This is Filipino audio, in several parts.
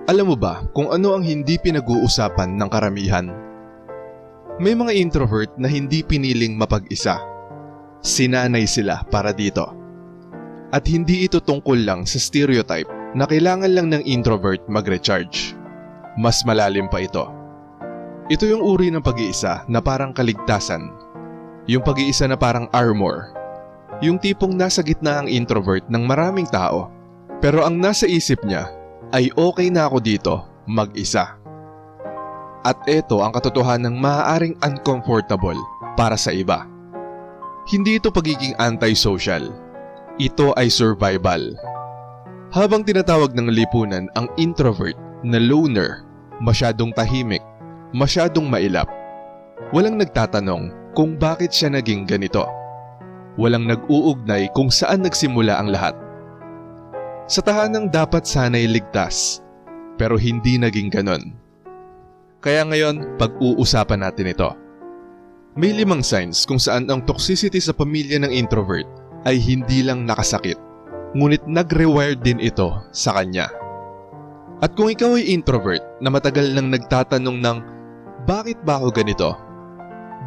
Alam mo ba kung ano ang hindi pinag-uusapan ng karamihan? May mga introvert na hindi piniling mapag-isa. Sinanay sila para dito. At hindi ito tungkol lang sa stereotype na kailangan lang ng introvert mag-recharge. Mas malalim pa ito. Ito yung uri ng pag-iisa na parang kaligtasan. Yung pag-iisa na parang armor. Yung tipong nasa gitna ang introvert ng maraming tao, pero ang nasa isip niya ay okay na ako dito mag-isa. At ito ang katotohanang maaaring uncomfortable para sa iba. Hindi ito pagiging antisocial. Ito ay survival. Habang tinatawag ng lipunan ang introvert na loner, masyadong tahimik, masyadong mailap, walang nagtatanong kung bakit siya naging ganito. Walang nag-uugnay kung saan nagsimula ang lahat. Sa tahanang dapat sana'y ligtas, pero hindi naging ganon. Kaya ngayon, pag-uusapan natin ito. May 5 signs kung saan ang toxicity sa pamilya ng introvert ay hindi lang nakasakit, ngunit nag-rewire din ito sa kanya. At kung ikaw ay introvert na matagal nang nagtatanong ng bakit ba ako ganito,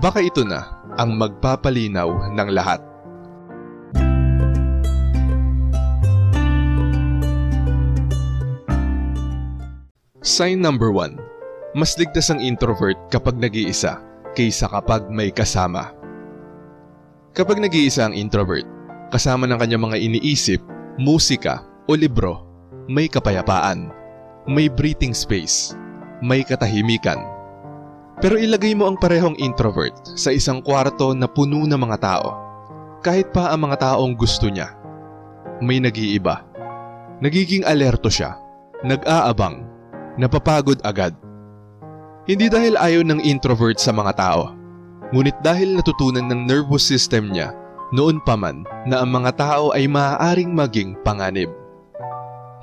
baka ito na ang magpapalinaw ng lahat. Sign number 1. Mas ligtas ang introvert kapag nag-iisa kaysa kapag may kasama. Kapag nag-iisa ang introvert, kasama ng kanyang mga iniisip, musika o libro, may kapayapaan, may breathing space, may katahimikan. Pero ilagay mo ang parehong introvert sa isang kwarto na puno ng mga tao. Kahit pa ang mga taong gusto niya, may nag-iiba. Nagiging alerto siya, nag-aabang, napapagod agad. Hindi dahil ayaw ng introvert sa mga tao, ngunit dahil natutunan ng nervous system niya noon pa man na ang mga tao ay maaaring maging panganib.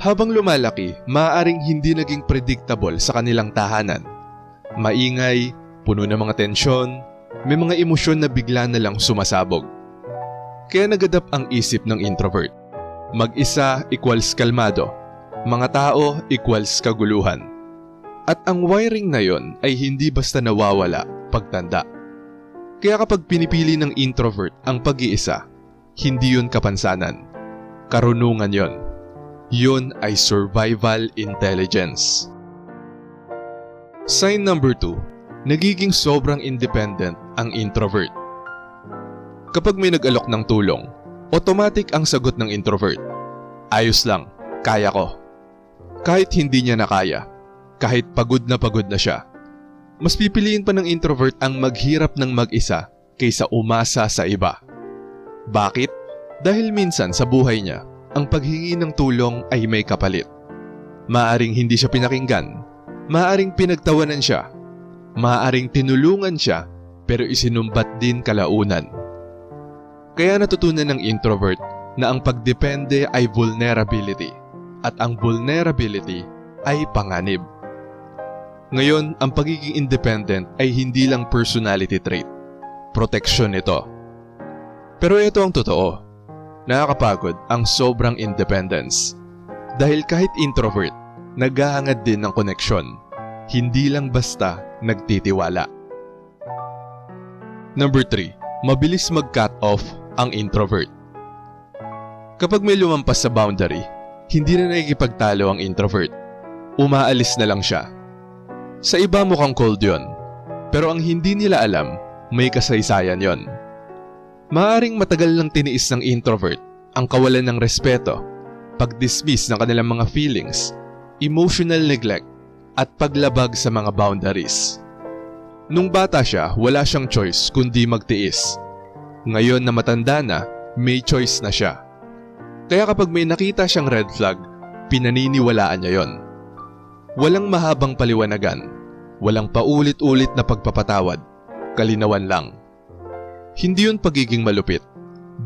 Habang lumalaki, maaaring hindi naging predictable sa kanilang tahanan. Maingay, puno ng mga tensyon, may mga emosyon na bigla na lang sumasabog. Kaya nagadap ang isip ng introvert. Mag-isa equals kalmado, mga tao equals kaguluhan. At ang wiring na yon ay hindi basta nawawala pagtanda. Kaya kapag pinipili ng introvert ang pag-iisa, hindi yun kapansanan. Karunungan yon. Yun ay survival intelligence. Sign number 2. Nagiging sobrang independent ang introvert. Kapag may nag-alok ng tulong, automatic ang sagot ng introvert. Ayos lang, kaya ko. Kahit hindi niya na kaya, kahit pagod na siya, mas pipiliin pa ng introvert ang maghirap ng mag-isa kaysa umasa sa iba. Bakit? Dahil minsan sa buhay niya, ang paghingi ng tulong ay may kapalit. Maaring hindi siya pinakinggan, maaring pinagtawanan siya, maaring tinulungan siya, pero isinumbat din kalaunan. Kaya natutunan ng introvert na ang pagdepende ay vulnerability, at ang vulnerability ay panganib. Ngayon, ang pagiging independent ay hindi lang personality trait. Proteksyon ito. Pero ito ang totoo. Nakakapagod ang sobrang independence. Dahil kahit introvert, naghahangad din ng koneksyon. Hindi lang basta nagtitiwala. Number 3. Mabilis mag-cut off ang introvert. Kapag may lumampas sa boundary, hindi na nakikipagtalo ang introvert. Umaalis na lang siya. Sa iba mukhang cold yon, pero ang hindi nila alam, may kasaysayan yon. Maaring matagal lang tiniis ng introvert ang kawalan ng respeto, pag-dismiss ng kanilang mga feelings, emotional neglect, at paglabag sa mga boundaries. Nung bata siya, wala siyang choice kundi magtiis. Ngayon na matanda na, may choice na siya. Kaya kapag may nakita siyang red flag, pinaniniwalaan niya yon. Walang mahabang paliwanagan, walang paulit-ulit na pagpapatawad, kalinawan lang. Hindi yun pagiging malupit,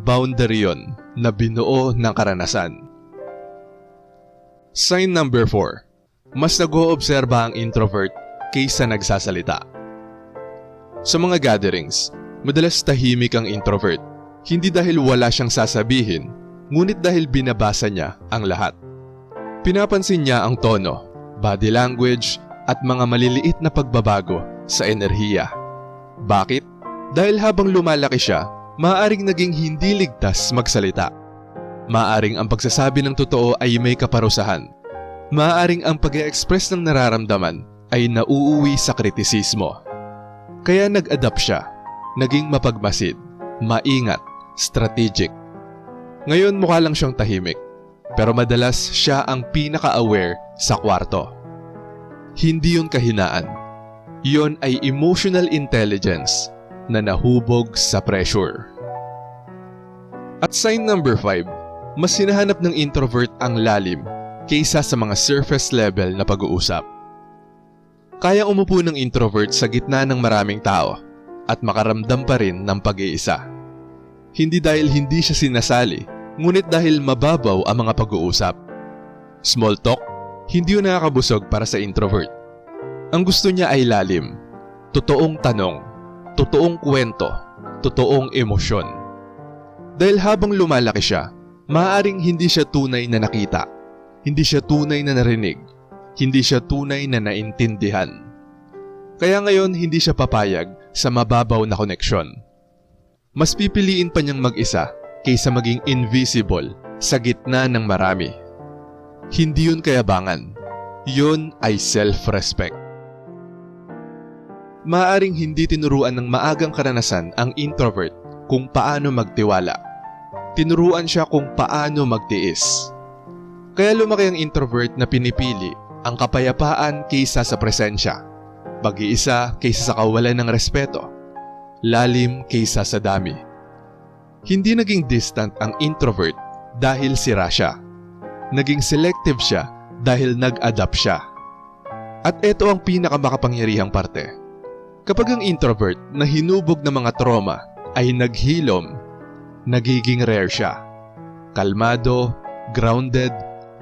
boundary yon na binuo ng karanasan. Sign number 4. Mas nag-oobserba ang introvert kaysa nagsasalita. Sa mga gatherings, madalas tahimik ang introvert, hindi dahil wala siyang sasabihin, ngunit dahil binabasa niya ang lahat. Pinapansin niya ang tono, body language, at mga maliliit na pagbabago sa enerhiya. Bakit? Dahil habang lumalaki siya, maaaring naging hindi ligtas magsalita. Maaaring ang pagsasabi ng totoo ay may kaparusahan. Maaaring ang pag-e-express ng nararamdaman ay nauuwi sa kritisismo. Kaya nag-adapt siya, naging mapagmasid, maingat, strategic. Ngayon mukha lang siyang tahimik, pero madalas siya ang pinaka-aware sa kwarto. Hindi yun kahinaan. Yun ay emotional intelligence na nahubog sa pressure. At sign number 5, mas hinahanap ng introvert ang lalim kaysa sa mga surface level na pag-uusap. Kaya umupo ng introvert sa gitna ng maraming tao at makaramdam pa rin ng pag-iisa. Hindi dahil hindi siya sinasali, ngunit dahil mababaw ang mga pag-uusap. Small talk, hindi yun nakakabusog para sa introvert. Ang gusto niya ay lalim, totoong tanong, totoong kwento, totoong emosyon. Dahil habang lumalaki siya, maaaring hindi siya tunay na nakita, hindi siya tunay na narinig, hindi siya tunay na naintindihan. Kaya ngayon hindi siya papayag sa mababaw na koneksyon. Mas pipiliin pa niyang mag-isa kaysa maging invisible sa gitna ng marami. Hindi yun kayabangan, yun ay self-respect. Maaaring hindi tinuruan ng maagang karanasan ang introvert kung paano magtiwala. Tinuruan siya kung paano magtiis. Kaya lumaki ang introvert na pinipili ang kapayapaan kaysa sa presensya, pag-iisa kaysa sa kawalan ng respeto, lalim kaysa sa dami. Hindi naging distant ang introvert dahil sira siya. Naging selective siya dahil nag-adapt siya. At ito ang pinakamakapangyarihang parte. Kapag ang introvert na hinubog ng mga trauma ay naghilom, nagiging rare siya. Kalmado, grounded,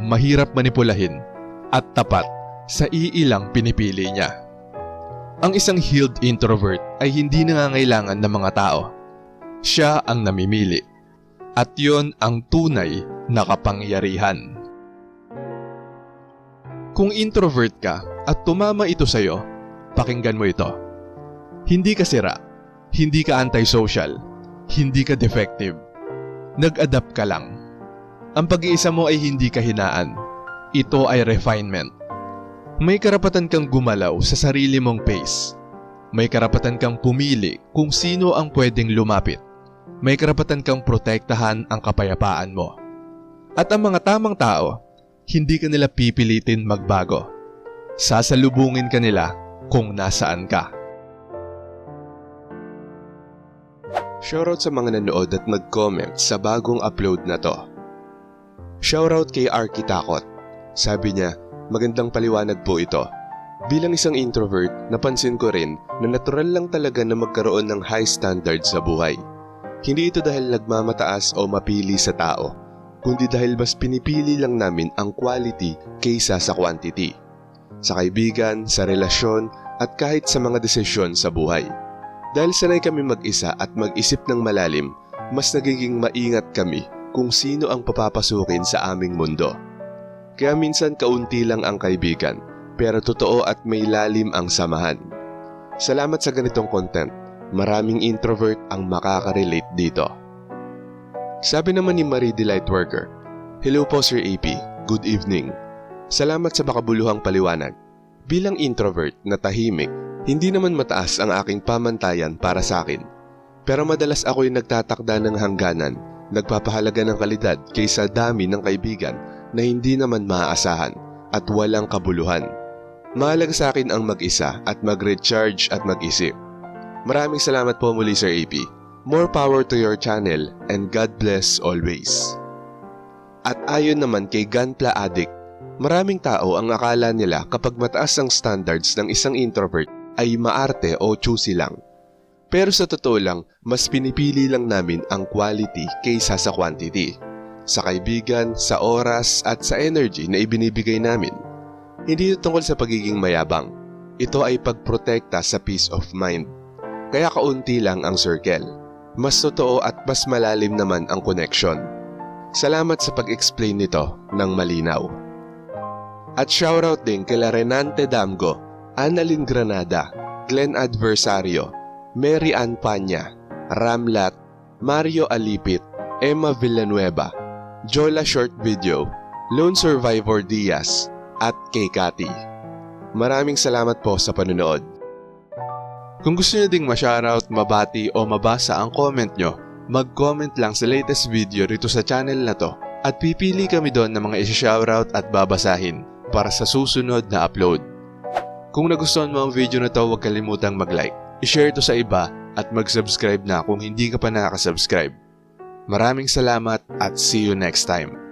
mahirap manipulahin, at tapat sa iilang pinipili niya. Ang isang healed introvert ay hindi nangangailangan ng mga tao. Siya ang namimili. At yon ang tunay na kapangyarihan. Kung introvert ka at tumama ito sa'yo, pakinggan mo ito. Hindi ka sira, hindi ka antisocial, hindi ka defective. Nag-adapt ka lang. Ang pag-iisa mo ay hindi kahinaan. Ito ay refinement. May karapatan kang gumalaw sa sarili mong pace. May karapatan kang pumili kung sino ang pwedeng lumapit. May karapatan kang protektahan ang kapayapaan mo. At ang mga tamang tao, hindi ka nila pipilitin magbago. Sasalubungin ka nila kung nasaan ka. Shoutout sa mga nanood at nag-comment sa bagong upload na to. Shoutout kay Arkitakot. Sabi niya, magandang paliwanag po ito. Bilang isang introvert, napansin ko rin na natural lang talaga na magkaroon ng high standard sa buhay. Hindi ito dahil nagmamataas o mapili sa tao, kundi dahil mas pinipili lang namin ang quality kaysa sa quantity. Sa kaibigan, sa relasyon, at kahit sa mga desisyon sa buhay. Dahil sanay kami mag-isa at mag-isip ng malalim, mas nagiging maingat kami kung sino ang papapasukin sa aming mundo. Kaya minsan kaunti lang ang kaibigan, pero totoo at may lalim ang samahan. Salamat sa ganitong content. Maraming introvert ang makaka-relate dito. Sabi naman ni Marie Delight Worker, hello po Sir AP, good evening. Salamat sa makabuluhang paliwanag. Bilang introvert na tahimik, hindi naman mataas ang aking pamantayan para sa akin. Pero madalas ako'y nagtatakda ng hangganan, nagpapahalaga ng kalidad kaysa dami ng kaibigan na hindi naman maaasahan at walang kabuluhan. Mahalaga sa akin ang mag-isa at mag-recharge at mag-isip. Maraming salamat po muli Sir AP. More power to your channel and God bless always. At ayon naman kay Gunpla Addict, maraming tao ang akala nila kapag mataas ang standards ng isang introvert ay maarte o choosy lang. Pero sa totoo lang, mas pinipili lang namin ang quality kaysa sa quantity. Sa kaibigan, sa oras at sa energy na ibinibigay namin. Hindi ito tungkol sa pagiging mayabang. Ito ay pagprotekta sa peace of mind. Kaya kaunti lang ang circle. Mas totoo at mas malalim naman ang connection. Salamat sa pag-explain nito ng malinaw. At shoutout din kila Renante Damgo, Annalyn Granada, Glenn Adversario, Mary Ann Panya, Ramlat, Mario Alipit, Emma Villanueva, Jola Short Video, Lone Survivor Diaz, at kay Cathy. Maraming salamat po sa panonood. Kung gusto nyo ding ma-shoutout, mabati o mabasa ang comment nyo, mag-comment lang sa latest video rito sa channel na to at pipili kami doon ng mga isi-shoutout at babasahin para sa susunod na upload. Kung nagustuhan mo ang video na to, huwag kalimutang mag-like, i-share to sa iba at mag-subscribe na kung hindi ka pa nakaka-subscribe. Maraming salamat at see you next time.